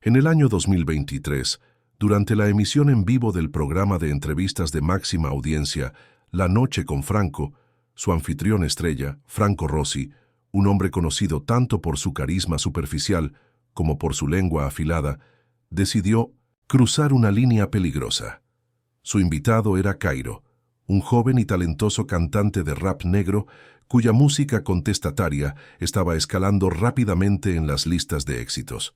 En el año 2023, durante la emisión en vivo del programa de entrevistas de máxima audiencia, La Noche con Franco, su anfitrión estrella, Franco Rossi, un hombre conocido tanto por su carisma superficial como por su lengua afilada, decidió cruzar una línea peligrosa. Su invitado era Cairo, un joven y talentoso cantante de rap negro cuya música contestataria estaba escalando rápidamente en las listas de éxitos.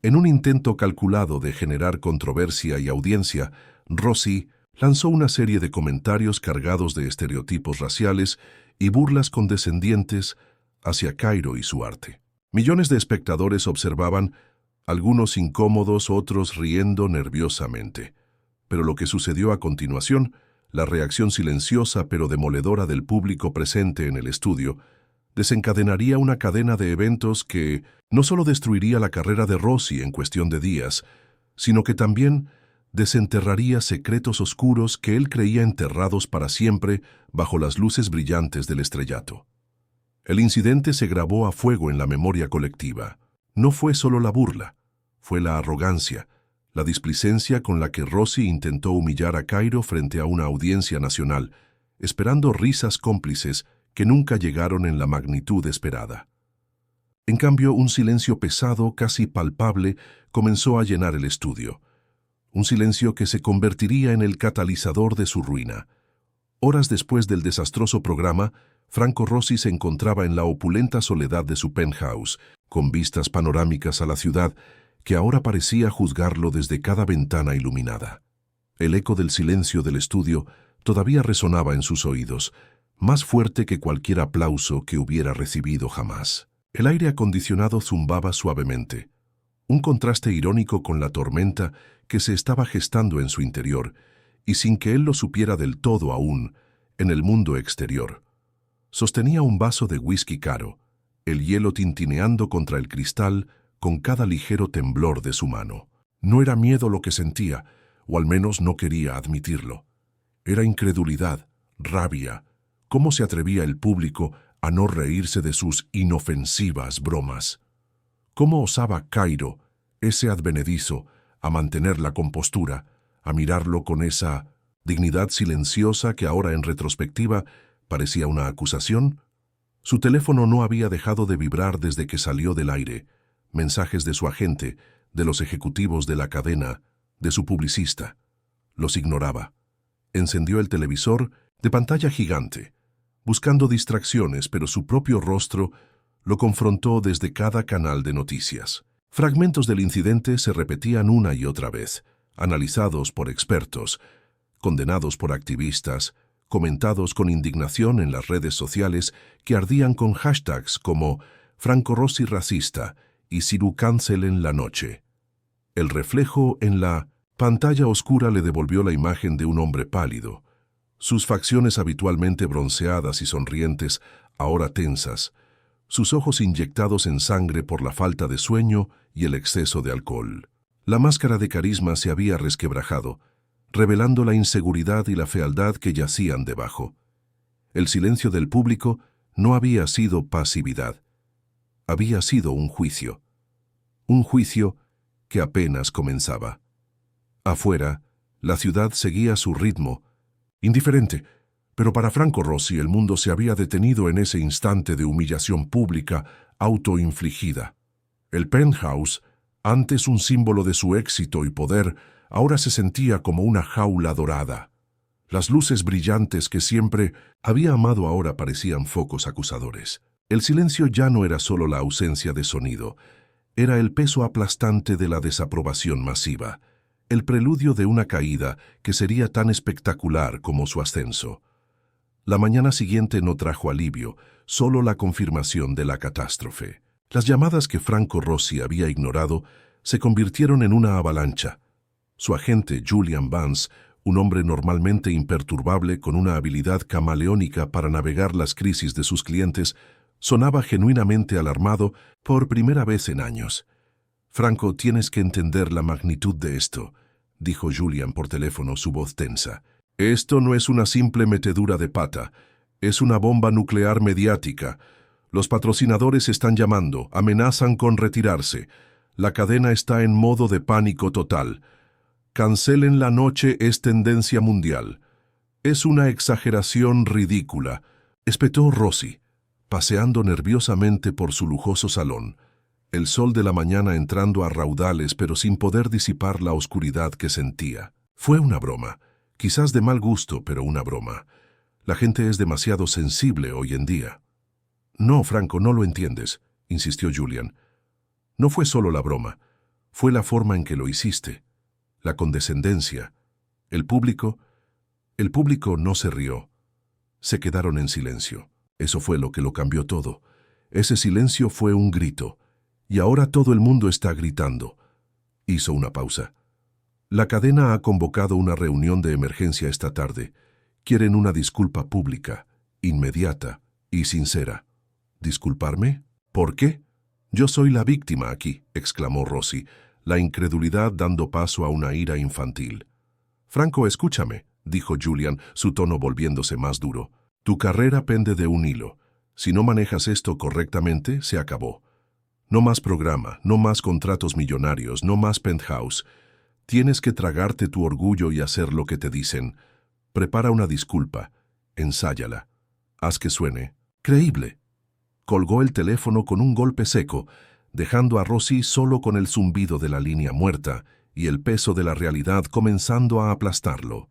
En un intento calculado de generar controversia y audiencia, Rossi lanzó una serie de comentarios cargados de estereotipos raciales y burlas condescendientes hacia Cairo y su arte. Millones de espectadores observaban, algunos incómodos, otros riendo nerviosamente. Pero lo que sucedió a continuación, la reacción silenciosa pero demoledora del público presente en el estudio, desencadenaría una cadena de eventos que no solo destruiría la carrera de Rossi en cuestión de días, sino que también desenterraría secretos oscuros que él creía enterrados para siempre bajo las luces brillantes del estrellato. El incidente se grabó a fuego en la memoria colectiva. No fue solo la burla, fue la arrogancia, la displicencia con la que Rossi intentó humillar a Cairo frente a una audiencia nacional, esperando risas cómplices que nunca llegaron en la magnitud esperada. En cambio, un silencio pesado, casi palpable, comenzó a llenar el estudio. Un silencio que se convertiría en el catalizador de su ruina. Horas después del desastroso programa, Franco Rossi se encontraba en la opulenta soledad de su penthouse, con vistas panorámicas a la ciudad, que ahora parecía juzgarlo desde cada ventana iluminada. El eco del silencio del estudio todavía resonaba en sus oídos, más fuerte que cualquier aplauso que hubiera recibido jamás. El aire acondicionado zumbaba suavemente, un contraste irónico con la tormenta que se estaba gestando en su interior, y sin que él lo supiera del todo aún, en el mundo exterior. Sostenía un vaso de whisky caro, el hielo tintineando contra el cristal con cada ligero temblor de su mano. No era miedo lo que sentía, o al menos no quería admitirlo. Era incredulidad, rabia. ¿Cómo se atrevía el público a no reírse de sus inofensivas bromas? ¿Cómo osaba Cairo, ese advenedizo, a mantener la compostura, a mirarlo con esa dignidad silenciosa que ahora en retrospectiva parecía una acusación? Su teléfono no había dejado de vibrar desde que salió del aire. Mensajes de su agente, de los ejecutivos de la cadena, de su publicista. Los ignoraba. Encendió el televisor de pantalla gigante, buscando distracciones, pero su propio rostro lo confrontó desde cada canal de noticias. Fragmentos del incidente se repetían una y otra vez, analizados por expertos, condenados por activistas, comentados con indignación en las redes sociales que ardían con hashtags como Franco Rossi racista y Siru Cancel en la noche. El reflejo en la pantalla oscura le devolvió la imagen de un hombre pálido, sus facciones habitualmente bronceadas y sonrientes, ahora tensas, sus ojos inyectados en sangre por la falta de sueño y el exceso de alcohol. La máscara de carisma se había resquebrajado, revelando la inseguridad y la fealdad que yacían debajo. El silencio del público no había sido pasividad, había sido un juicio que apenas comenzaba. Afuera, la ciudad seguía su ritmo, indiferente, pero para Franco Rossi el mundo se había detenido en ese instante de humillación pública autoinfligida. El penthouse, antes un símbolo de su éxito y poder, ahora se sentía como una jaula dorada. Las luces brillantes que siempre había amado ahora parecían focos acusadores. El silencio ya no era solo la ausencia de sonido, era el peso aplastante de la desaprobación masiva, el preludio de una caída que sería tan espectacular como su ascenso. La mañana siguiente no trajo alivio, solo la confirmación de la catástrofe. Las llamadas que Franco Rossi había ignorado se convirtieron en una avalancha. Su agente, Julian Vance, un hombre normalmente imperturbable con una habilidad camaleónica para navegar las crisis de sus clientes, sonaba genuinamente alarmado por primera vez en años. «Franco, tienes que entender la magnitud de esto», dijo Julian por teléfono, su voz tensa. «Esto no es una simple metedura de pata, es una bomba nuclear mediática. Los patrocinadores están llamando, amenazan con retirarse. La cadena está en modo de pánico total. Cancelen la noche, es tendencia mundial. Es una exageración ridícula, espetó Rossi, paseando nerviosamente por su lujoso salón. El sol de la mañana entrando a raudales pero sin poder disipar la oscuridad que sentía. Fue una broma, quizás de mal gusto, pero una broma. La gente es demasiado sensible hoy en día. No, Franco, no lo entiendes, insistió Julian. No fue solo la broma, fue la forma en que lo hiciste, la condescendencia. El público no se rió. Se quedaron en silencio. Eso fue lo que lo cambió todo. Ese silencio fue un grito. Y ahora todo el mundo está gritando. Hizo una pausa. La cadena ha convocado una reunión de emergencia esta tarde. Quieren una disculpa pública, inmediata y sincera. ¿Disculparme? ¿Por qué? Yo soy la víctima aquí, exclamó Rossi, la incredulidad dando paso a una ira infantil. Franco, escúchame, dijo Julian, su tono volviéndose más duro. Tu carrera pende de un hilo. Si no manejas esto correctamente, se acabó. No más programa, no más contratos millonarios, no más penthouse. Tienes que tragarte tu orgullo y hacer lo que te dicen. Prepara una disculpa, ensáyala. Haz que suene creíble. Colgó el teléfono con un golpe seco, dejando a Rossi solo con el zumbido de la línea muerta y el peso de la realidad comenzando a aplastarlo.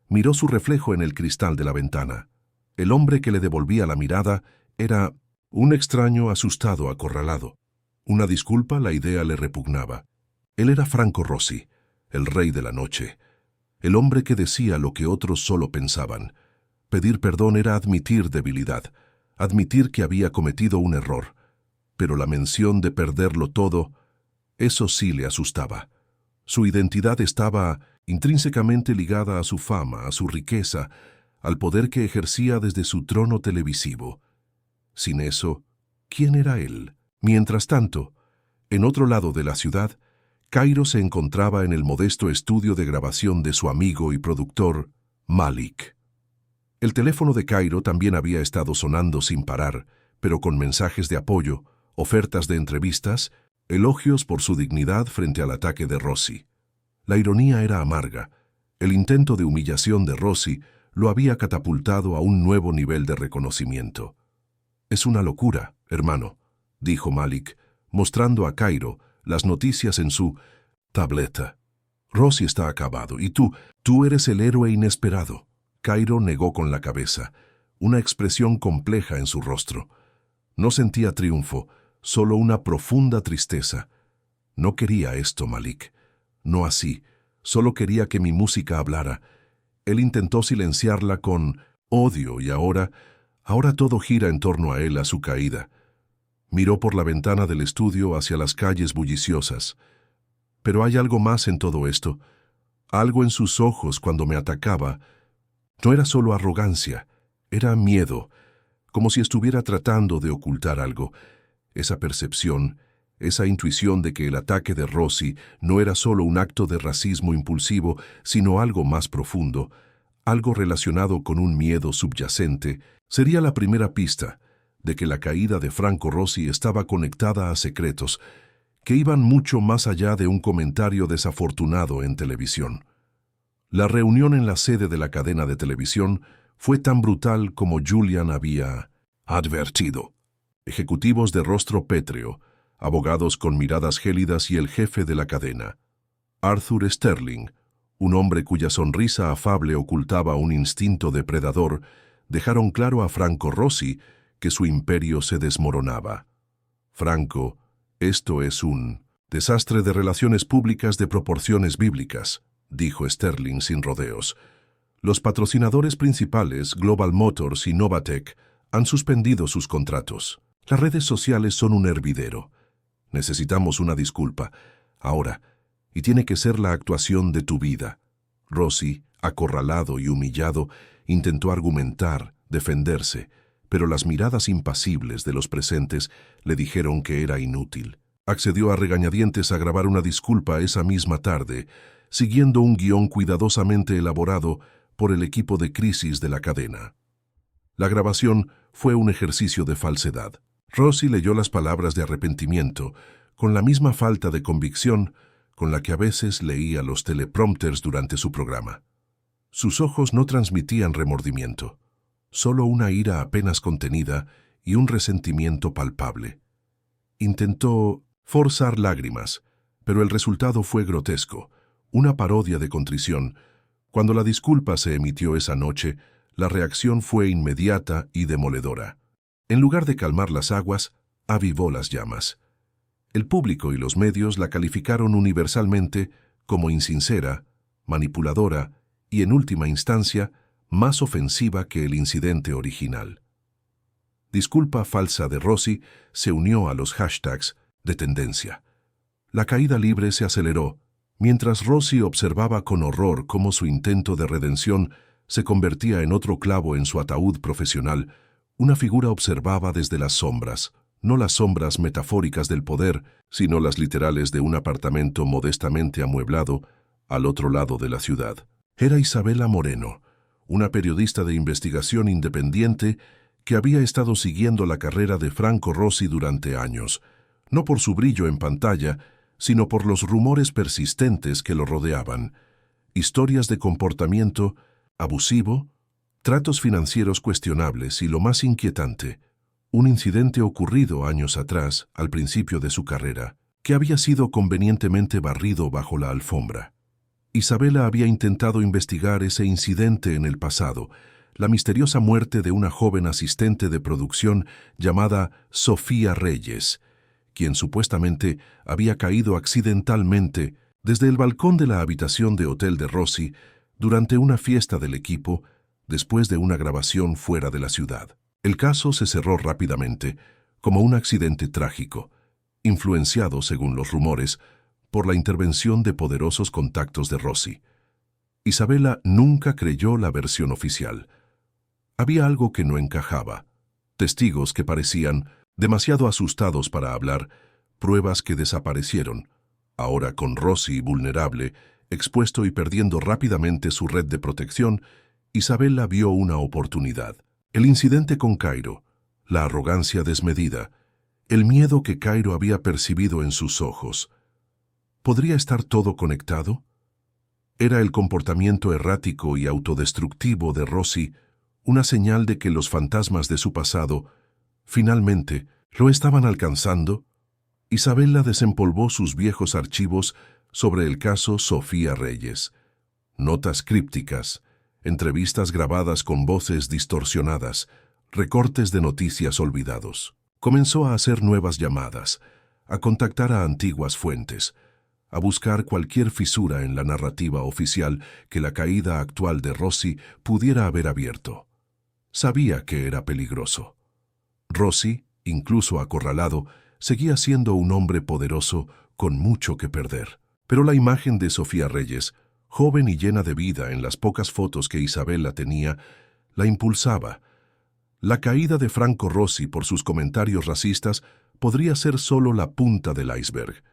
Miró su reflejo en el cristal de la ventana. El hombre que le devolvía la mirada era un extraño asustado, acorralado. Una disculpa, la idea le repugnaba. Él era Franco Rossi, el rey de la noche, el hombre que decía lo que otros solo pensaban. Pedir perdón era admitir debilidad, admitir que había cometido un error. Pero la mención de perderlo todo, eso sí le asustaba. Su identidad estaba intrínsecamente ligada a su fama, a su riqueza, al poder que ejercía desde su trono televisivo. Sin eso, ¿quién era él? Mientras tanto, en otro lado de la ciudad, Cairo se encontraba en el modesto estudio de grabación de su amigo y productor, Malik. El teléfono de Cairo también había estado sonando sin parar, pero con mensajes de apoyo, ofertas de entrevistas, elogios por su dignidad frente al ataque de Rossi. La ironía era amarga. El intento de humillación de Rossi lo había catapultado a un nuevo nivel de reconocimiento. Es una locura, hermano, dijo Malik, mostrando a Cairo las noticias en su tableta. Rossi está acabado y tú eres el héroe inesperado. Cairo negó con la cabeza, una expresión compleja en su rostro. No sentía triunfo, solo una profunda tristeza. No quería esto, Malik. No así, solo quería que mi música hablara. Él intentó silenciarla con odio y ahora todo gira en torno a él, a su caída. Miró por la ventana del estudio hacia las calles bulliciosas. Pero hay algo más en todo esto. Algo en sus ojos cuando me atacaba. No era solo arrogancia, era miedo, como si estuviera tratando de ocultar algo. Esa percepción, esa intuición de que el ataque de Rossi no era solo un acto de racismo impulsivo, sino algo más profundo, algo relacionado con un miedo subyacente, sería la primera pista de que la caída de Franco Rossi estaba conectada a secretos que iban mucho más allá de un comentario desafortunado en televisión. La reunión en la sede de la cadena de televisión fue tan brutal como Julian había advertido. Ejecutivos de rostro pétreo, abogados con miradas gélidas y el jefe de la cadena, Arthur Sterling, un hombre cuya sonrisa afable ocultaba un instinto depredador, dejaron claro a Franco Rossi que su imperio se desmoronaba. Franco, esto es un desastre de relaciones públicas de proporciones bíblicas, dijo Sterling sin rodeos. Los patrocinadores principales, Global Motors y Novatec, han suspendido sus contratos. Las redes sociales son un hervidero. Necesitamos una disculpa, ahora, y tiene que ser la actuación de tu vida. Rossi, acorralado y humillado, intentó argumentar, defenderse, pero las miradas impasibles de los presentes le dijeron que era inútil. Accedió a regañadientes a grabar una disculpa esa misma tarde, siguiendo un guión cuidadosamente elaborado por el equipo de crisis de la cadena. La grabación fue un ejercicio de falsedad. Rossi leyó las palabras de arrepentimiento, con la misma falta de convicción con la que a veces leía los teleprompters durante su programa. Sus ojos no transmitían remordimiento, solo una ira apenas contenida y un resentimiento palpable. Intentó forzar lágrimas, pero el resultado fue grotesco, una parodia de contrición. Cuando la disculpa se emitió esa noche, la reacción fue inmediata y demoledora. En lugar de calmar las aguas, avivó las llamas. El público y los medios la calificaron universalmente como insincera, manipuladora y, en última instancia, más ofensiva que el incidente original. Disculpa falsa de Rossi se unió a los hashtags de tendencia. La caída libre se aceleró, mientras Rossi observaba con horror cómo su intento de redención se convertía en otro clavo en su ataúd profesional. Una figura observaba desde las sombras, no las sombras metafóricas del poder, sino las literales de un apartamento modestamente amueblado al otro lado de la ciudad. Era Isabela Moreno, una periodista de investigación independiente que había estado siguiendo la carrera de Franco Rossi durante años, no por su brillo en pantalla, sino por los rumores persistentes que lo rodeaban, historias de comportamiento abusivo, tratos financieros cuestionables y, lo más inquietante, un incidente ocurrido años atrás, al principio de su carrera, que había sido convenientemente barrido bajo la alfombra. Isabela había intentado investigar ese incidente en el pasado, la misteriosa muerte de una joven asistente de producción llamada Sofía Reyes, quien supuestamente había caído accidentalmente desde el balcón de la habitación de hotel de Rossi durante una fiesta del equipo después de una grabación fuera de la ciudad. El caso se cerró rápidamente, como un accidente trágico, influenciado, según los rumores, por la intervención de poderosos contactos de Rossi. Isabela nunca creyó la versión oficial. Había algo que no encajaba, testigos que parecían demasiado asustados para hablar, pruebas que desaparecieron. Ahora, con Rossi vulnerable, expuesto y perdiendo rápidamente su red de protección, Isabela vio una oportunidad. El incidente con Cairo, la arrogancia desmedida, el miedo que Cairo había percibido en sus ojos. ¿Podría estar todo conectado? ¿Era el comportamiento errático y autodestructivo de Rossi una señal de que los fantasmas de su pasado finalmente lo estaban alcanzando? Isabela desempolvó sus viejos archivos sobre el caso Sofía Reyes. Notas crípticas, entrevistas grabadas con voces distorsionadas, recortes de noticias olvidados. Comenzó a hacer nuevas llamadas, a contactar a antiguas fuentes, a buscar cualquier fisura en la narrativa oficial que la caída actual de Rossi pudiera haber abierto. Sabía que era peligroso. Rossi, incluso acorralado, seguía siendo un hombre poderoso con mucho que perder. Pero la imagen de Sofía Reyes, joven y llena de vida en las pocas fotos que Isabela tenía, la impulsaba. La caída de Franco Rossi por sus comentarios racistas podría ser solo la punta del iceberg.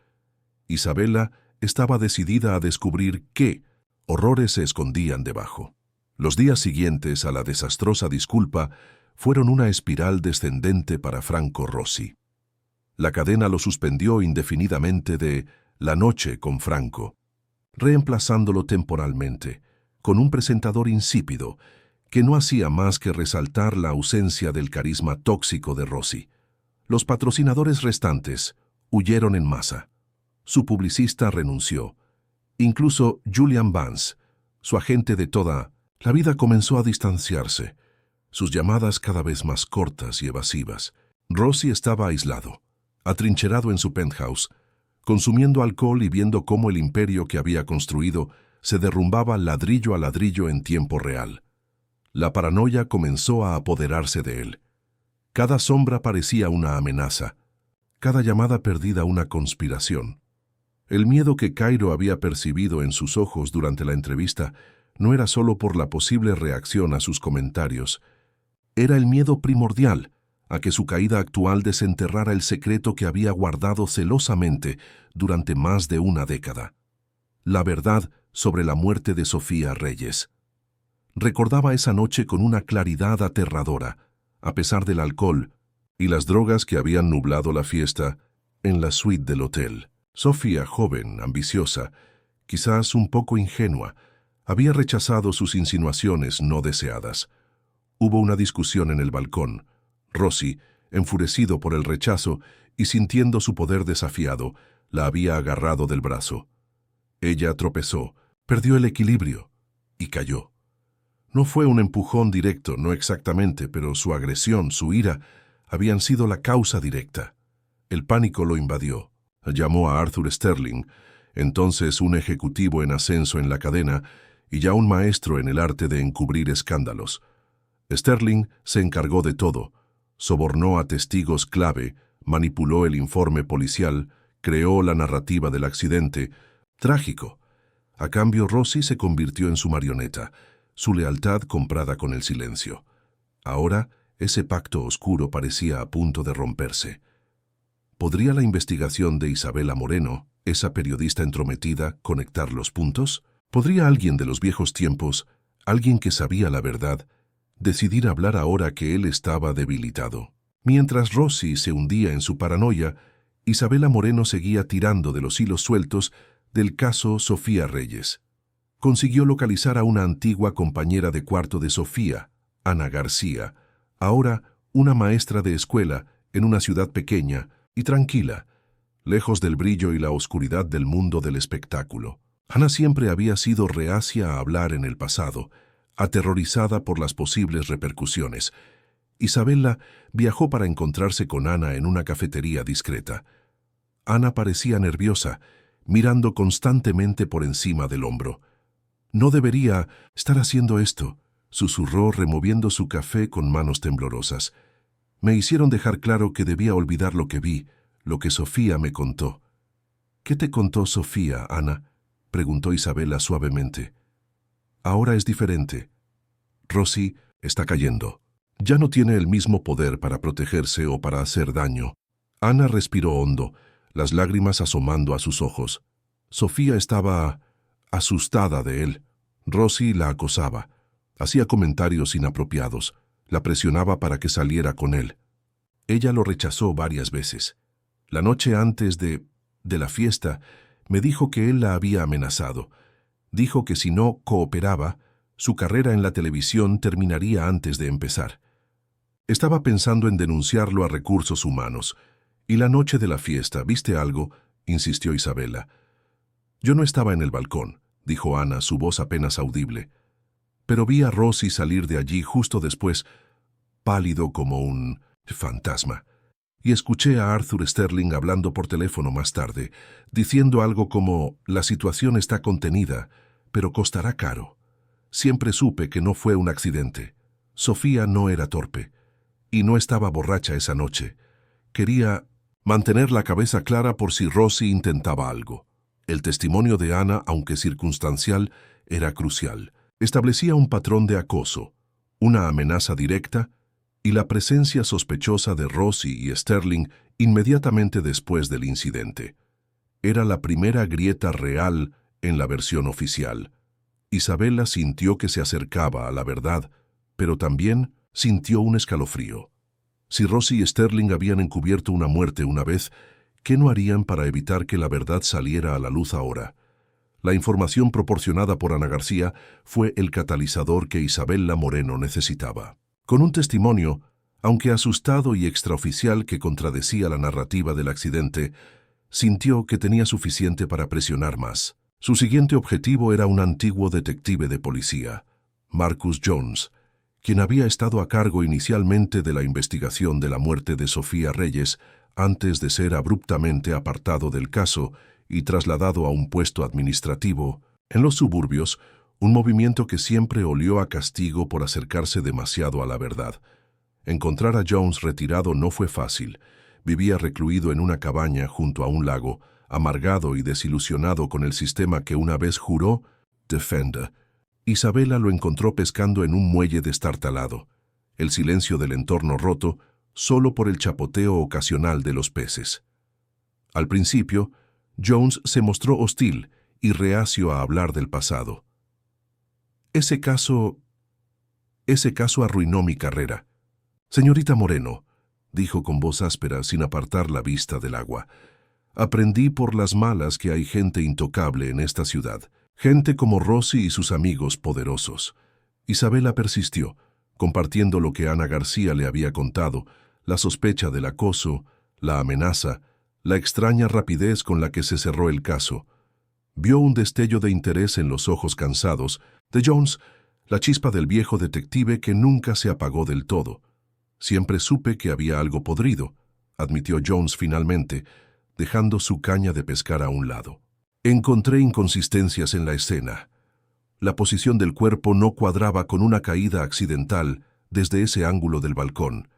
Isabela estaba decidida a descubrir qué horrores se escondían debajo. Los días siguientes a la desastrosa disculpa fueron una espiral descendente para Franco Rossi. La cadena lo suspendió indefinidamente de La Noche con Franco, reemplazándolo temporalmente con un presentador insípido que no hacía más que resaltar la ausencia del carisma tóxico de Rossi. Los patrocinadores restantes huyeron en masa. Su publicista renunció. Incluso Julian Vance, su agente de toda la vida, comenzó a distanciarse, sus llamadas cada vez más cortas y evasivas. Rossi estaba aislado, atrincherado en su penthouse, consumiendo alcohol y viendo cómo el imperio que había construido se derrumbaba ladrillo a ladrillo en tiempo real. La paranoia comenzó a apoderarse de él. Cada sombra parecía una amenaza, cada llamada perdida una conspiración. El miedo que Cairo había percibido en sus ojos durante la entrevista no era solo por la posible reacción a sus comentarios, era el miedo primordial a que su caída actual desenterrara el secreto que había guardado celosamente durante más de una década. La verdad sobre la muerte de Sofía Reyes. Recordaba esa noche con una claridad aterradora, a pesar del alcohol y las drogas que habían nublado la fiesta. en la suite del hotel. Sofía, joven, ambiciosa, quizás un poco ingenua, había rechazado sus insinuaciones no deseadas. Hubo una discusión en el balcón. Rossi, enfurecido por el rechazo y sintiendo su poder desafiado, la había agarrado del brazo. Ella tropezó, perdió el equilibrio y cayó. No fue un empujón directo, no exactamente, pero su agresión, su ira, habían sido la causa directa. El pánico lo invadió. Llamó a Arthur Sterling, entonces un ejecutivo en ascenso en la cadena y ya un maestro en el arte de encubrir escándalos. Sterling se encargó de todo. Sobornó a testigos clave, manipuló el informe policial, creó la narrativa del accidente. Trágico. A cambio, Rossi se convirtió en su marioneta, su lealtad comprada con el silencio. Ahora, ese pacto oscuro parecía a punto de romperse. ¿Podría la investigación de Isabela Moreno, esa periodista entrometida, conectar los puntos? ¿Podría alguien de los viejos tiempos, alguien que sabía la verdad, decidir hablar ahora que él estaba debilitado? Mientras Rossi se hundía en su paranoia, Isabela Moreno seguía tirando de los hilos sueltos del caso Sofía Reyes. Consiguió localizar a una antigua compañera de cuarto de Sofía, Ana García, ahora una maestra de escuela en una ciudad pequeña y tranquila, lejos del brillo y la oscuridad del mundo del espectáculo. Ana siempre había sido reacia a hablar en el pasado, aterrorizada por las posibles repercusiones. Isabela viajó para encontrarse con Ana en una cafetería discreta. Ana parecía nerviosa, mirando constantemente por encima del hombro. «No debería estar haciendo esto», susurró removiendo su café con manos temblorosas. «Me hicieron dejar claro que debía olvidar lo que vi, lo que Sofía me contó». «¿Qué te contó Sofía, Ana?», preguntó Isabela suavemente. «Ahora es diferente. Rossi está cayendo. Ya no tiene el mismo poder para protegerse o para hacer daño». Ana respiró hondo, las lágrimas asomando a sus ojos. Sofía estaba asustada de él. Rossi la acosaba, hacía comentarios inapropiados, la presionaba para que saliera con él. Ella lo rechazó varias veces. La noche antes de la fiesta, me dijo que él la había amenazado. Dijo que si no cooperaba, su carrera en la televisión terminaría antes de empezar. Estaba pensando en denunciarlo a Recursos Humanos. «Y la noche de la fiesta, ¿viste algo?», insistió Isabela. «Yo no estaba en el balcón», dijo Ana, su voz apenas audible. «Pero vi a Rossi salir de allí justo después, pálido como un fantasma. Y escuché a Arthur Sterling hablando por teléfono más tarde, diciendo algo como: la situación está contenida, pero costará caro. Siempre supe que no fue un accidente. Sofía no era torpe. Y no estaba borracha esa noche. Quería mantener la cabeza clara por si Rossi intentaba algo». El testimonio de Ana, aunque circunstancial, era crucial. Establecía un patrón de acoso, una amenaza directa y la presencia sospechosa de Rossi y Sterling inmediatamente después del incidente. Era la primera grieta real en la versión oficial. Isabela sintió que se acercaba a la verdad, pero también sintió un escalofrío. Si Rossi y Sterling habían encubierto una muerte una vez, ¿qué no harían para evitar que la verdad saliera a la luz ahora? La información proporcionada por Ana García fue el catalizador que Isabela Moreno necesitaba. Con un testimonio, aunque asustado y extraoficial, que contradecía la narrativa del accidente, sintió que tenía suficiente para presionar más. Su siguiente objetivo era un antiguo detective de policía, Marcus Jones, quien había estado a cargo inicialmente de la investigación de la muerte de Sofía Reyes antes de ser abruptamente apartado del caso y trasladado a un puesto administrativo en los suburbios, un movimiento que siempre olió a castigo por acercarse demasiado a la verdad. Encontrar a Jones retirado no fue fácil. Vivía recluido en una cabaña junto a un lago, amargado y desilusionado con el sistema que una vez juró defender. Isabela lo encontró pescando en un muelle destartalado, el silencio del entorno roto solo por el chapoteo ocasional de los peces. Al principio, Jones se mostró hostil y reacio a hablar del pasado. Ese caso arruinó mi carrera. Señorita Moreno, dijo con voz áspera sin apartar la vista del agua, Aprendí por las malas que hay gente intocable en esta ciudad, gente como Rosy y sus amigos poderosos. Isabela persistió, compartiendo lo que Ana García le había contado, la sospecha del acoso, la amenaza, la extraña rapidez con la que se cerró el caso. Vio un destello de interés en los ojos cansados de Jones, la chispa del viejo detective que nunca se apagó del todo. Siempre supe que había algo podrido, admitió Jones finalmente, dejando su caña de pescar a un lado. Encontré inconsistencias en la escena. La posición del cuerpo no cuadraba con una caída accidental desde ese ángulo del balcón,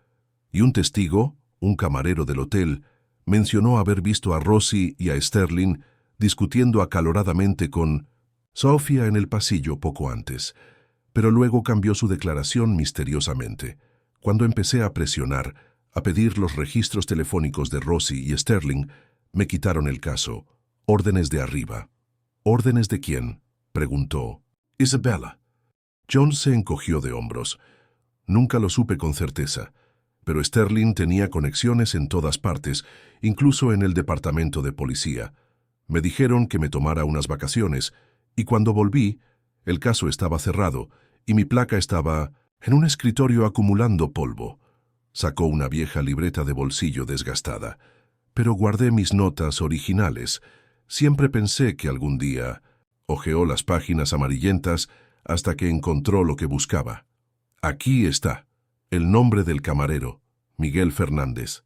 y un testigo, un camarero del hotel, mencionó haber visto a Rosy y a Sterling discutiendo acaloradamente con Sofía en el pasillo poco antes, pero luego cambió su declaración misteriosamente. Cuando empecé a presionar, a pedir los registros telefónicos de Rosy y Sterling, me quitaron el caso. Órdenes de arriba. ¿Órdenes de quién?, preguntó. Isabella. Jones se encogió de hombros. Nunca lo supe con certeza, pero Sterling tenía conexiones en todas partes, incluso en el departamento de policía. Me dijeron que me tomara unas vacaciones, y cuando volví, el caso estaba cerrado, y mi placa estaba en un escritorio acumulando polvo. Sacó una vieja libreta de bolsillo desgastada. Pero guardé mis notas originales. Siempre pensé que algún día... Hojeó las páginas amarillentas hasta que encontró lo que buscaba. Aquí está, el nombre del camarero, Miguel Fernández.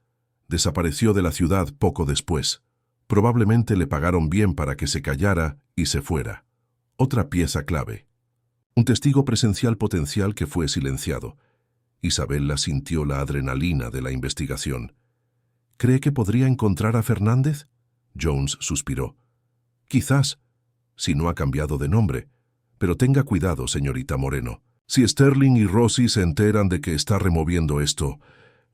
Desapareció de la ciudad poco después. Probablemente le pagaron bien para que se callara y se fuera. Otra pieza clave. Un testigo presencial potencial que fue silenciado. Isabela sintió la adrenalina de la investigación. ¿Cree que podría encontrar a Fernández? Jones suspiró. Quizás, si no ha cambiado de nombre. Pero tenga cuidado, señorita Moreno. Si Sterling y Rosy se enteran de que está removiendo esto,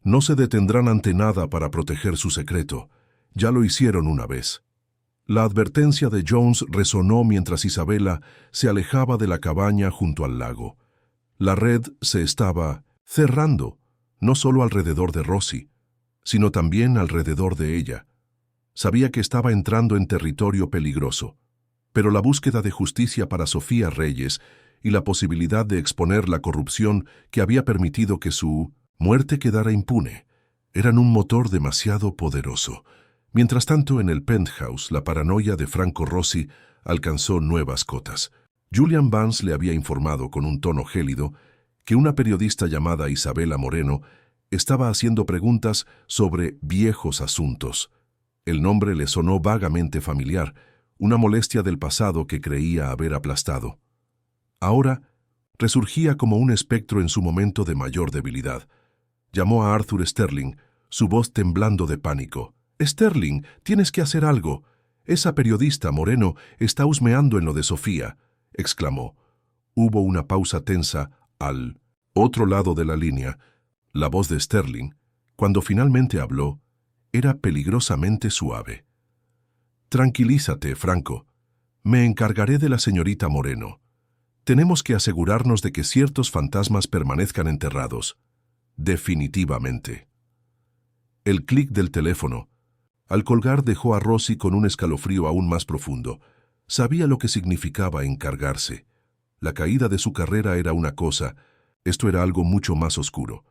no se detendrán ante nada para proteger su secreto. Ya lo hicieron una vez. La advertencia de Jones resonó mientras Isabela se alejaba de la cabaña junto al lago. La red se estaba cerrando, no solo alrededor de Rosy, sino también alrededor de ella. Sabía que estaba entrando en territorio peligroso, pero la búsqueda de justicia para Sofía Reyes y la posibilidad de exponer la corrupción que había permitido que su muerte quedara impune eran un motor demasiado poderoso. Mientras tanto, en el penthouse, la paranoia de Franco Rossi alcanzó nuevas cotas. Julian Vance le había informado con un tono gélido que una periodista llamada Isabela Moreno estaba haciendo preguntas sobre viejos asuntos. El nombre le sonó vagamente familiar, una molestia del pasado que creía haber aplastado. Ahora resurgía como un espectro en su momento de mayor debilidad. Llamó a Arthur Sterling, su voz temblando de pánico. «Sterling, tienes que hacer algo. Esa periodista, Moreno, está husmeando en lo de Sofía», exclamó. Hubo una pausa tensa al otro lado de la línea. La voz de Sterling, cuando finalmente habló, era peligrosamente suave. «Tranquilízate, Franco. Me encargaré de la señorita Moreno. Tenemos que asegurarnos de que ciertos fantasmas permanezcan enterrados. Definitivamente». El clic del teléfono. Al colgar dejó a Rosy con un escalofrío aún más profundo. Sabía lo que significaba encargarse. La caída de su carrera era una cosa, esto era algo mucho más oscuro.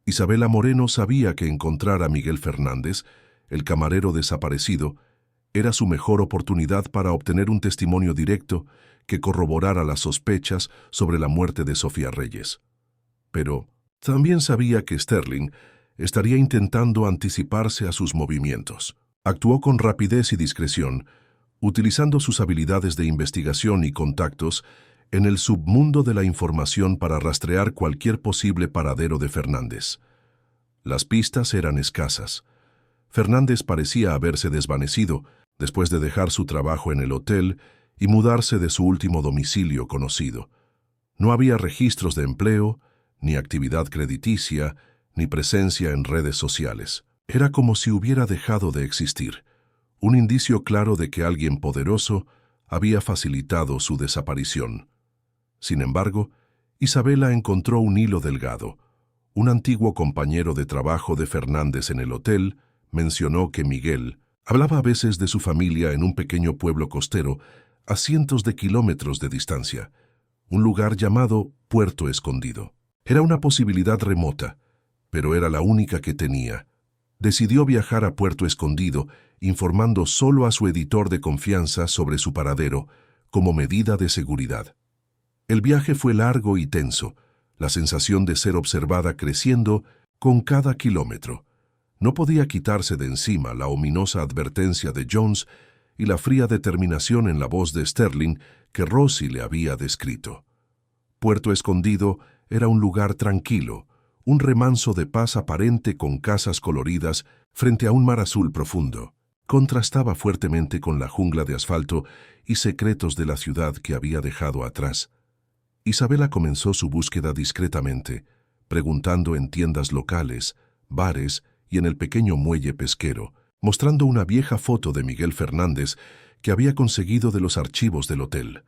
Isabela Moreno sabía que encontrar a Miguel Fernández, el camarero desaparecido, era su mejor oportunidad para obtener un testimonio directo que corroborara las sospechas sobre la muerte de Sofía Reyes. Pero también sabía que Sterling estaría intentando anticiparse a sus movimientos. Actuó con rapidez y discreción, utilizando sus habilidades de investigación y contactos en el submundo de la información para rastrear cualquier posible paradero de Fernández. Las pistas eran escasas. Fernández parecía haberse desvanecido después de dejar su trabajo en el hotel y mudarse de su último domicilio conocido. No había registros de empleo, ni actividad crediticia, ni presencia en redes sociales. Era como si hubiera dejado de existir, un indicio claro de que alguien poderoso había facilitado su desaparición. Sin embargo, Isabela encontró un hilo delgado. Un antiguo compañero de trabajo de Fernández en el hotel mencionó que Miguel Hablaba a veces de su familia en un pequeño pueblo costero a cientos de kilómetros de distancia, un lugar llamado Puerto Escondido. Era una posibilidad remota, pero era la única que tenía. Decidió viajar a Puerto Escondido, informando solo a su editor de confianza sobre su paradero, como medida de seguridad. El viaje fue largo y tenso, la sensación de ser observada creciendo con cada kilómetro. No podía quitarse de encima la ominosa advertencia de Jones y la fría determinación en la voz de Sterling que Rosie le había descrito. Puerto Escondido era un lugar tranquilo, un remanso de paz aparente con casas coloridas frente a un mar azul profundo. Contrastaba fuertemente con la jungla de asfalto y secretos de la ciudad que había dejado atrás. Isabela comenzó su búsqueda discretamente, preguntando en tiendas locales, bares y en el pequeño muelle pesquero, mostrando una vieja foto de Miguel Fernández que había conseguido de los archivos del hotel.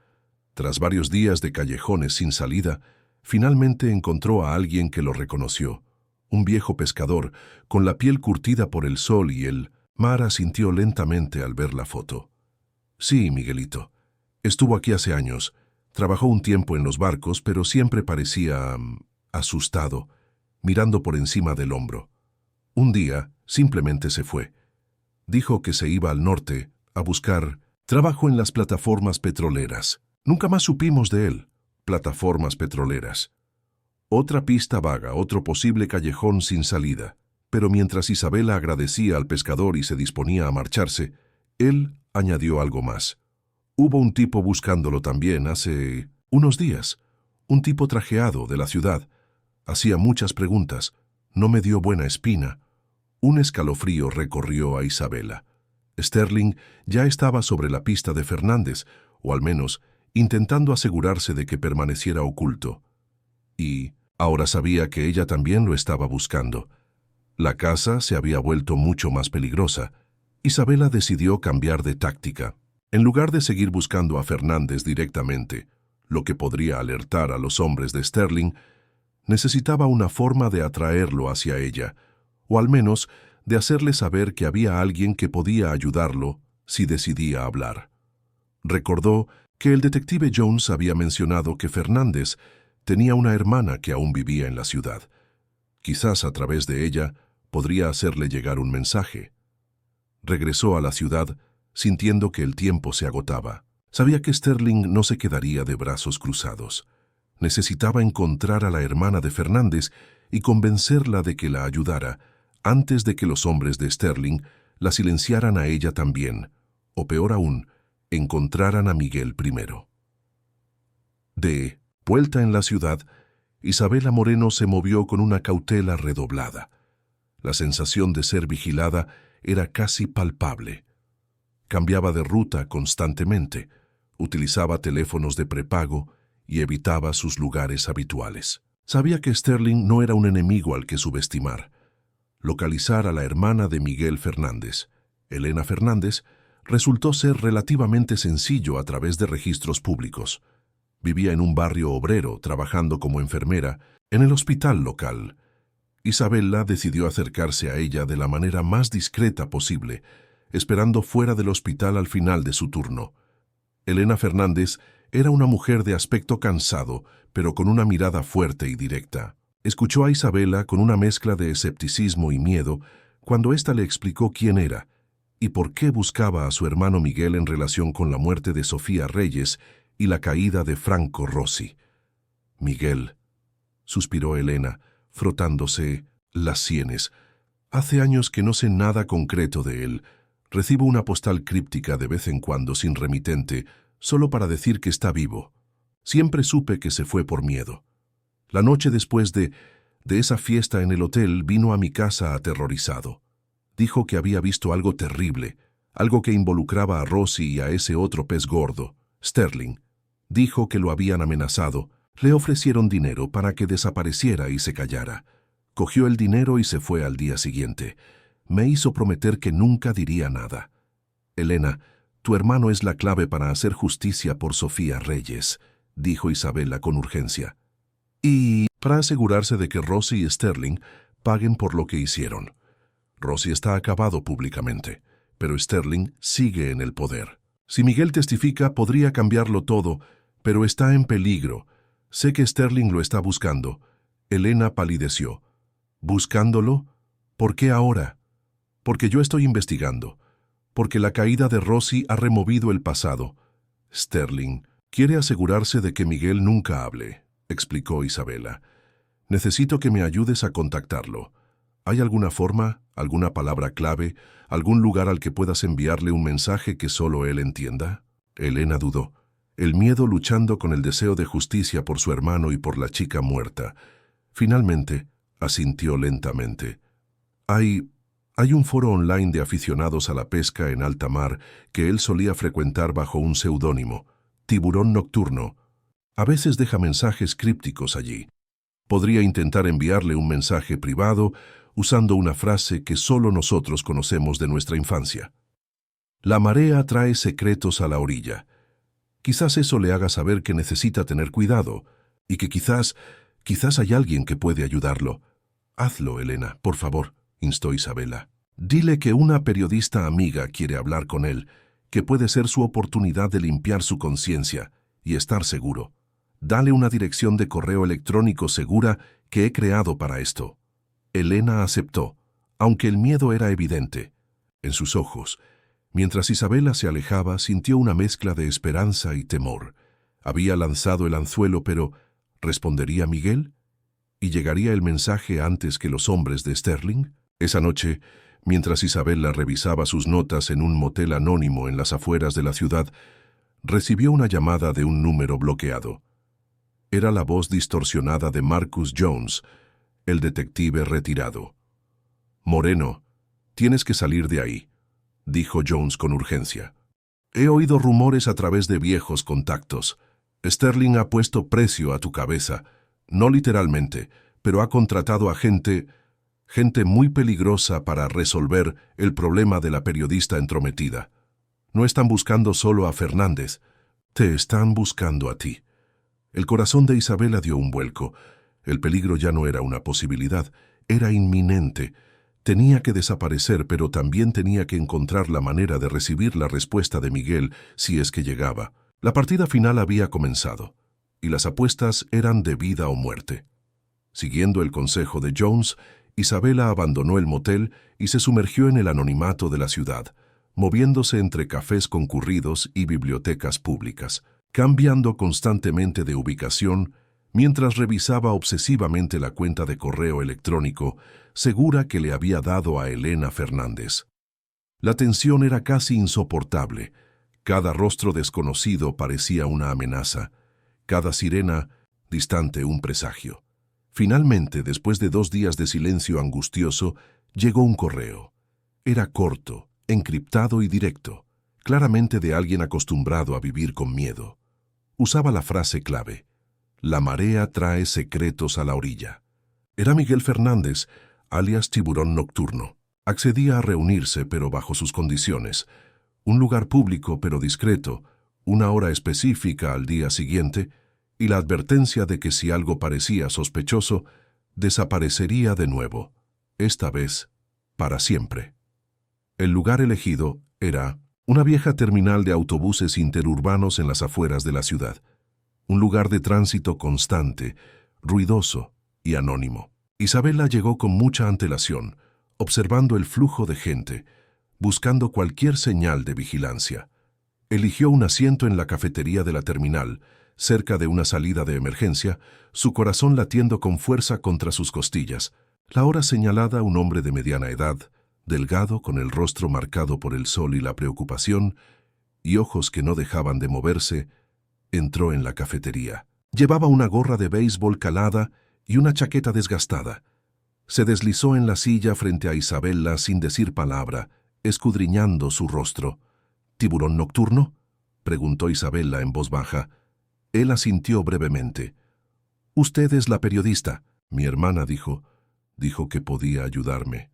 Tras varios días de callejones sin salida, finalmente encontró a alguien que lo reconoció, un viejo pescador, con la piel curtida por el sol y el mar. Asintió lentamente al ver la foto. Sí, Miguelito. Estuvo aquí hace años. Trabajó un tiempo en los barcos, pero siempre parecía asustado, mirando por encima del hombro. Un día, simplemente se fue. Dijo que se iba al norte a buscar trabajo en las plataformas petroleras. Nunca más supimos de él. Plataformas petroleras. Otra pista vaga, otro posible callejón sin salida. Pero mientras Isabela agradecía al pescador y se disponía a marcharse, él añadió algo más. Hubo un tipo buscándolo también hace unos días. Un tipo trajeado de la ciudad. Hacía muchas preguntas. No me dio buena espina. Un escalofrío recorrió a Isabela. Sterling ya estaba sobre la pista de Fernández, o al menos intentando asegurarse de que permaneciera oculto. Y ahora sabía que ella también lo estaba buscando. La casa se había vuelto mucho más peligrosa. Isabela decidió cambiar de táctica. En lugar de seguir buscando a Fernández directamente, lo que podría alertar a los hombres de Sterling, necesitaba una forma de atraerlo hacia ella, o al menos de hacerle saber que había alguien que podía ayudarlo si decidía hablar. Recordó que el detective Jones había mencionado que Fernández tenía una hermana que aún vivía en la ciudad. Quizás a través de ella podría hacerle llegar un mensaje. Regresó a la ciudad sintiendo que el tiempo se agotaba. Sabía que Sterling no se quedaría de brazos cruzados. Necesitaba encontrar a la hermana de Fernández y convencerla de que la ayudara antes de que los hombres de Sterling la silenciaran a ella también, o peor aún, encontraran a Miguel primero. De vuelta en la ciudad, Isabela Moreno se movió con una cautela redoblada. La sensación de ser vigilada era casi palpable. Cambiaba de ruta constantemente, utilizaba teléfonos de prepago y evitaba sus lugares habituales. Sabía que Sterling no era un enemigo al que subestimar. Localizar a la hermana de Miguel Fernández, Elena Fernández, resultó ser relativamente sencillo a través de registros públicos. Vivía en un barrio obrero, trabajando como enfermera en el hospital local. Isabela decidió acercarse a ella de la manera más discreta posible, esperando fuera del hospital al final de su turno. Elena Fernández era una mujer de aspecto cansado, pero con una mirada fuerte y directa. Escuchó a Isabela con una mezcla de escepticismo y miedo cuando ésta le explicó quién era y por qué buscaba a su hermano Miguel en relación con la muerte de Sofía Reyes y la caída de Franco Rossi. Miguel, suspiró Elena, frotándose las sienes. Hace años que no sé nada concreto de él. Recibo una postal críptica de vez en cuando sin remitente, solo para decir que está vivo. Siempre supe que se fue por miedo. La noche después de esa fiesta en el hotel vino a mi casa aterrorizado. Dijo que había visto algo terrible, algo que involucraba a Rossi y a ese otro pez gordo, Sterling. Dijo que lo habían amenazado. Le ofrecieron dinero para que desapareciera y se callara. Cogió el dinero y se fue al día siguiente. Me hizo prometer que nunca diría nada. Elena, tu hermano es la clave para hacer justicia por Sofía Reyes, dijo Isabela con urgencia. Y para asegurarse de que Rossi y Sterling paguen por lo que hicieron. Rossi está acabado públicamente. pero Sterling sigue en el poder. Si Miguel testifica, podría cambiarlo todo, pero está en peligro. Sé que Sterling lo está buscando. Elena palideció. ¿Buscándolo? ¿Por qué ahora? Porque yo estoy investigando. Porque la caída de Rossi ha removido el pasado. Sterling quiere asegurarse de que Miguel nunca hable, explicó Isabela. Necesito que me ayudes a contactarlo. ¿Hay alguna forma, alguna palabra clave, algún lugar al que puedas enviarle un mensaje que solo él entienda? Elena dudó, el miedo luchando con el deseo de justicia por su hermano y por la chica muerta. Finalmente, asintió lentamente. Hay un foro online de aficionados a la pesca en alta mar que él solía frecuentar bajo un seudónimo, Tiburón Nocturno. A veces deja mensajes crípticos allí. Podría intentar enviarle un mensaje privado usando una frase que solo nosotros conocemos de nuestra infancia. La marea trae secretos a la orilla. Quizás eso le haga saber que necesita tener cuidado y que quizás hay alguien que puede ayudarlo. Hazlo, Elena, por favor, instó Isabela. Dile que una periodista amiga quiere hablar con él, que puede ser su oportunidad de limpiar su conciencia y estar seguro. Dale una dirección de correo electrónico segura que he creado para esto. Elena aceptó, aunque el miedo era evidente. En sus ojos, mientras Isabela se alejaba, sintió una mezcla de esperanza y temor. Había lanzado el anzuelo, pero ¿respondería Miguel? ¿Y llegaría el mensaje antes que los hombres de Sterling? Esa noche, mientras Isabela revisaba sus notas en un motel anónimo en las afueras de la ciudad, recibió una llamada de un número bloqueado. Era la voz distorsionada de Marcus Jones, el detective retirado. «Moreno, tienes que salir de ahí», dijo Jones con urgencia. «He oído rumores a través de viejos contactos. Sterling ha puesto precio a tu cabeza, no literalmente, pero ha contratado a gente muy peligrosa para resolver el problema de la periodista entrometida. No están buscando solo a Fernández, te están buscando a ti». El corazón de Isabela dio un vuelco. El peligro ya no era una posibilidad, era inminente. Tenía que desaparecer, pero también tenía que encontrar la manera de recibir la respuesta de Miguel si es que llegaba. La partida final había comenzado, y las apuestas eran de vida o muerte. Siguiendo el consejo de Jones, Isabela abandonó el motel y se sumergió en el anonimato de la ciudad, moviéndose entre cafés concurridos y bibliotecas públicas, cambiando constantemente de ubicación mientras revisaba obsesivamente la cuenta de correo electrónico, segura que le había dado a Elena Fernández. La tensión era casi insoportable. Cada rostro desconocido parecía una amenaza, cada sirena distante un presagio. Finalmente, después de 2 días de silencio angustioso, llegó un correo. Era corto, encriptado y directo, claramente de alguien acostumbrado a vivir con miedo. Usaba la frase clave: «La marea trae secretos a la orilla». Era Miguel Fernández, alias Tiburón Nocturno. Accedía a reunirse, pero bajo sus condiciones. Un lugar público, pero discreto, una hora específica al día siguiente, y la advertencia de que si algo parecía sospechoso, desaparecería de nuevo, esta vez para siempre. El lugar elegido era una vieja terminal de autobuses interurbanos en las afueras de la ciudad. Un lugar de tránsito constante, ruidoso y anónimo. Isabela llegó con mucha antelación, observando el flujo de gente, buscando cualquier señal de vigilancia. Eligió un asiento en la cafetería de la terminal, cerca de una salida de emergencia, su corazón latiendo con fuerza contra sus costillas. La hora señalada, un hombre de mediana edad, delgado, con el rostro marcado por el sol y la preocupación, y ojos que no dejaban de moverse, entró en la cafetería. Llevaba una gorra de béisbol calada y una chaqueta desgastada. Se deslizó en la silla frente a Isabela sin decir palabra, escudriñando su rostro. «¿Tiburón Nocturno?», preguntó Isabela en voz baja. Él asintió brevemente. «Usted es la periodista», mi hermana dijo que podía ayudarme.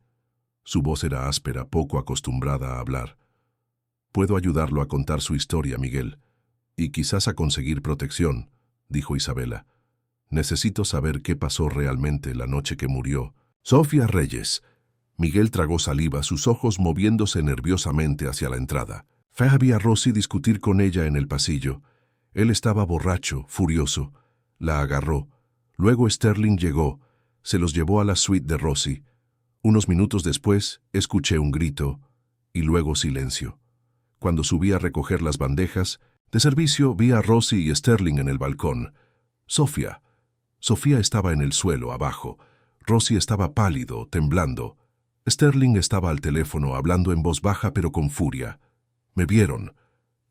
Su voz era áspera, poco acostumbrada a hablar. «Puedo ayudarlo a contar su historia, Miguel, y quizás a conseguir protección», dijo Isabela. «Necesito saber qué pasó realmente la noche que murió». «Sofía Reyes». Miguel tragó saliva, sus ojos moviéndose nerviosamente hacia la entrada. Fue a Rosy discutir con ella en el pasillo. Él estaba borracho, furioso. La agarró. Luego Sterling llegó. Se los llevó a la suite de Rosy. Unos minutos después, escuché un grito y luego silencio. Cuando subí a recoger las bandejas de servicio, vi a Rosy y Sterling en el balcón. Sofía estaba en el suelo, abajo. Rosy estaba pálido, temblando. Sterling estaba al teléfono, hablando en voz baja pero con furia. Me vieron.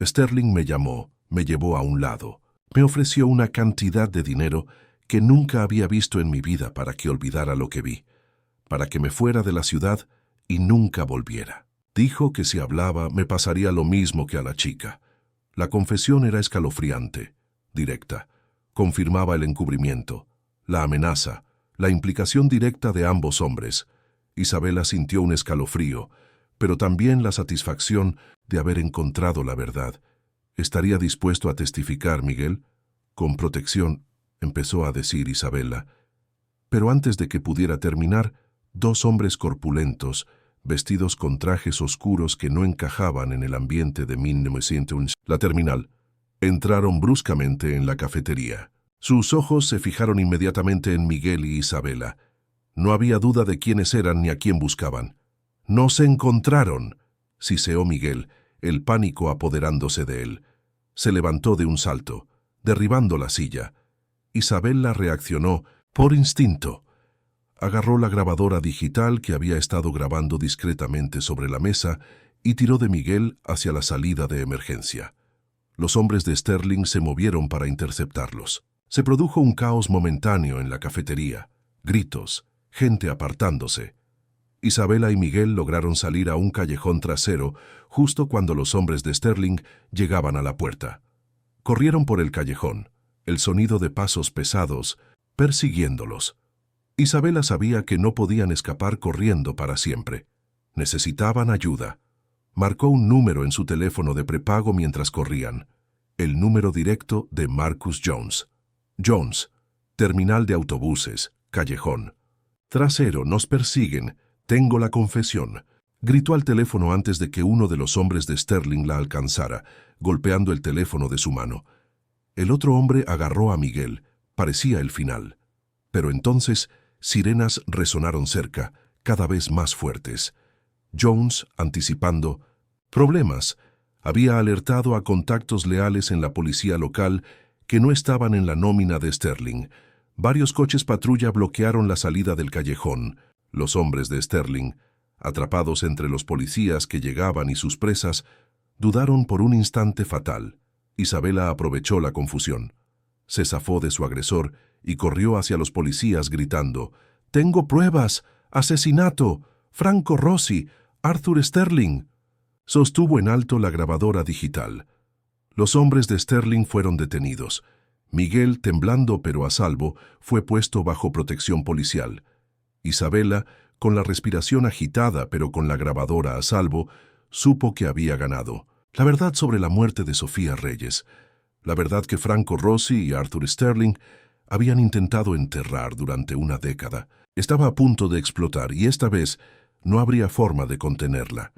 Sterling me llamó, me llevó a un lado. Me ofreció una cantidad de dinero que nunca había visto en mi vida para que olvidara lo que vi, para que me fuera de la ciudad y nunca volviera. Dijo que si hablaba me pasaría lo mismo que a la chica. La confesión era escalofriante, directa. Confirmaba el encubrimiento, la amenaza, la implicación directa de ambos hombres. Isabela sintió un escalofrío, pero también la satisfacción de haber encontrado la verdad. ¿Estaría dispuesto a testificar, Miguel? Con protección, empezó a decir Isabela. Pero antes de que pudiera terminar, dos hombres corpulentos, vestidos con trajes oscuros que no encajaban en el ambiente de 1911, la terminal, entraron bruscamente en la cafetería. Sus ojos se fijaron inmediatamente en Miguel y Isabela. No había duda de quiénes eran ni a quién buscaban. «No se encontraron», siseó Miguel, el pánico apoderándose de él. Se levantó de un salto, derribando la silla. Isabela reaccionó por instinto. Agarró la grabadora digital que había estado grabando discretamente sobre la mesa y tiró de Miguel hacia la salida de emergencia. Los hombres de Sterling se movieron para interceptarlos. Se produjo un caos momentáneo en la cafetería. Gritos, gente apartándose. Isabela y Miguel lograron salir a un callejón trasero justo cuando los hombres de Sterling llegaban a la puerta. Corrieron por el callejón, el sonido de pasos pesados, persiguiéndolos. Isabela sabía que no podían escapar corriendo para siempre. Necesitaban ayuda. Marcó un número en su teléfono de prepago mientras corrían. El número directo de Marcus Jones. Jones, terminal de autobuses, callejón. «Trasero, nos persiguen. Tengo la confesión», gritó al teléfono antes de que uno de los hombres de Sterling la alcanzara, golpeando el teléfono de su mano. El otro hombre agarró a Miguel. Parecía el final. Pero entonces, sirenas resonaron cerca, cada vez más fuertes. Jones, anticipando problemas, había alertado a contactos leales en la policía local que no estaban en la nómina de Sterling. Varios coches patrulla bloquearon la salida del callejón. Los hombres de Sterling, atrapados entre los policías que llegaban y sus presas, dudaron por un instante fatal. Isabela aprovechó la confusión. Se zafó de su agresor y corrió hacia los policías gritando: «¡Tengo pruebas! ¡Asesinato! ¡Franco Rossi! ¡Arthur Sterling!». Sostuvo en alto la grabadora digital. Los hombres de Sterling fueron detenidos. Miguel, temblando pero a salvo, fue puesto bajo protección policial. Isabela, con la respiración agitada pero con la grabadora a salvo, supo que había ganado. La verdad sobre la muerte de Sofía Reyes. La verdad que Franco Rossi y Arthur Sterling habían intentado enterrar durante una década. Estaba a punto de explotar y esta vez no habría forma de contenerla.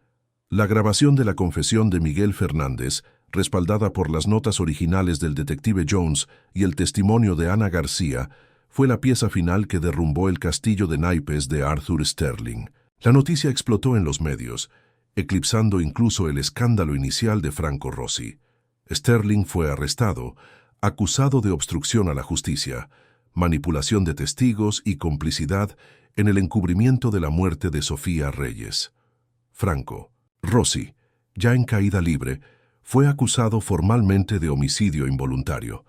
La grabación de la confesión de Miguel Fernández, respaldada por las notas originales del detective Jones y el testimonio de Ana García, fue la pieza final que derrumbó el castillo de naipes de Arthur Sterling. La noticia explotó en los medios, eclipsando incluso el escándalo inicial de Franco Rossi. Sterling fue arrestado, acusado de obstrucción a la justicia, manipulación de testigos y complicidad en el encubrimiento de la muerte de Sofía Reyes. Franco Rossi, ya en caída libre, fue acusado formalmente de homicidio involuntario.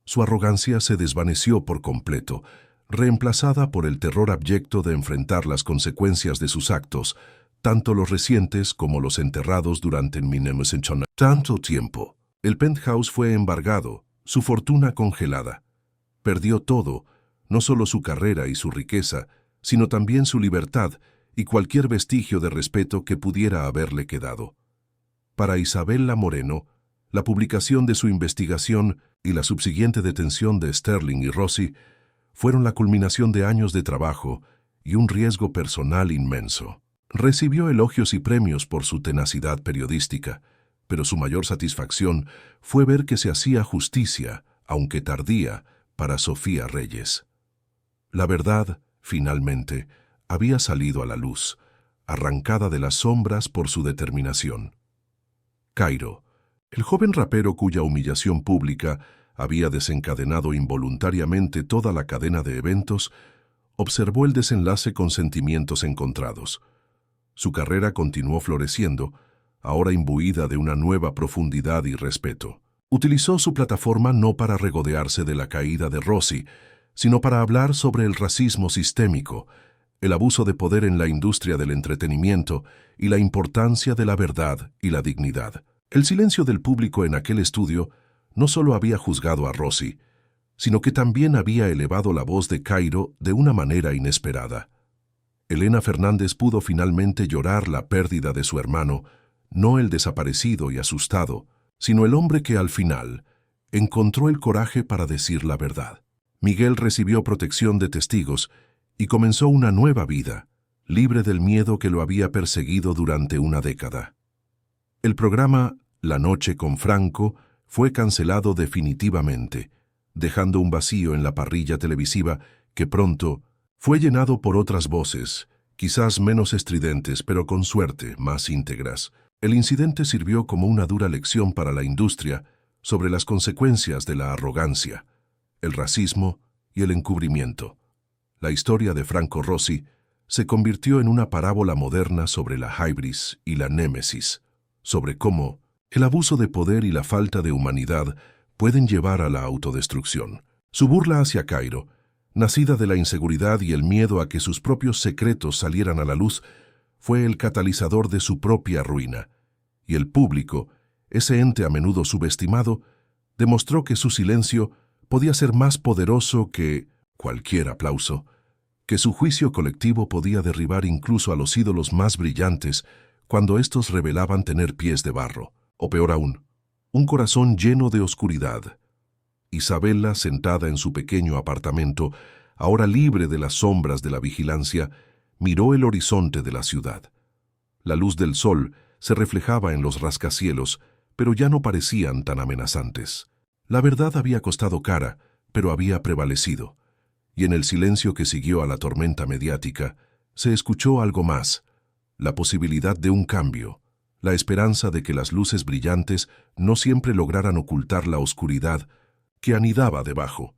Su arrogancia se desvaneció por completo, reemplazada por el terror abyecto de enfrentar las consecuencias de sus actos, tanto los recientes como los enterrados durante 1980. Tanto tiempo. El penthouse fue embargado, su fortuna congelada. Perdió todo, no solo su carrera y su riqueza, sino también su libertad y cualquier vestigio de respeto que pudiera haberle quedado. Para Isabela Moreno, la publicación de su investigación y la subsiguiente detención de Sterling y Rossi fueron la culminación de años de trabajo y un riesgo personal inmenso. Recibió elogios y premios por su tenacidad periodística, pero su mayor satisfacción fue ver que se hacía justicia, aunque tardía, para Sofía Reyes. La verdad, finalmente, había salido a la luz, arrancada de las sombras por su determinación. Cairo, el joven rapero cuya humillación pública había desencadenado involuntariamente toda la cadena de eventos, observó el desenlace con sentimientos encontrados. Su carrera continuó floreciendo, ahora imbuida de una nueva profundidad y respeto. Utilizó su plataforma no para regodearse de la caída de Rossi, sino para hablar sobre el racismo sistémico, el abuso de poder en la industria del entretenimiento y la importancia de la verdad y la dignidad. El silencio del público en aquel estudio no solo había juzgado a Rossi, sino que también había elevado la voz de Cairo de una manera inesperada. Elena Fernández pudo finalmente llorar la pérdida de su hermano, no el desaparecido y asustado, sino el hombre que al final encontró el coraje para decir la verdad. Miguel recibió protección de testigos y comenzó una nueva vida, libre del miedo que lo había perseguido durante una década. El programa La Noche con Franco fue cancelado definitivamente, dejando un vacío en la parrilla televisiva que pronto fue llenado por otras voces, quizás menos estridentes, pero con suerte más íntegras. El incidente sirvió como una dura lección para la industria sobre las consecuencias de la arrogancia, el racismo y el encubrimiento. La historia de Franco Rossi se convirtió en una parábola moderna sobre la hybris y la némesis, sobre cómo el abuso de poder y la falta de humanidad pueden llevar a la autodestrucción. Su burla hacia Cairo, nacida de la inseguridad y el miedo a que sus propios secretos salieran a la luz, fue el catalizador de su propia ruina, y el público, ese ente a menudo subestimado, demostró que su silencio podía ser más poderoso que cualquier aplauso, que su juicio colectivo podía derribar incluso a los ídolos más brillantes cuando éstos revelaban tener pies de barro, o peor aún, un corazón lleno de oscuridad. Isabela, sentada en su pequeño apartamento, ahora libre de las sombras de la vigilancia, miró el horizonte de la ciudad. La luz del sol se reflejaba en los rascacielos, pero ya no parecían tan amenazantes. La verdad había costado cara, pero había prevalecido. Y en el silencio que siguió a la tormenta mediática, se escuchó algo más, la posibilidad de un cambio, la esperanza de que las luces brillantes no siempre lograran ocultar la oscuridad que anidaba debajo.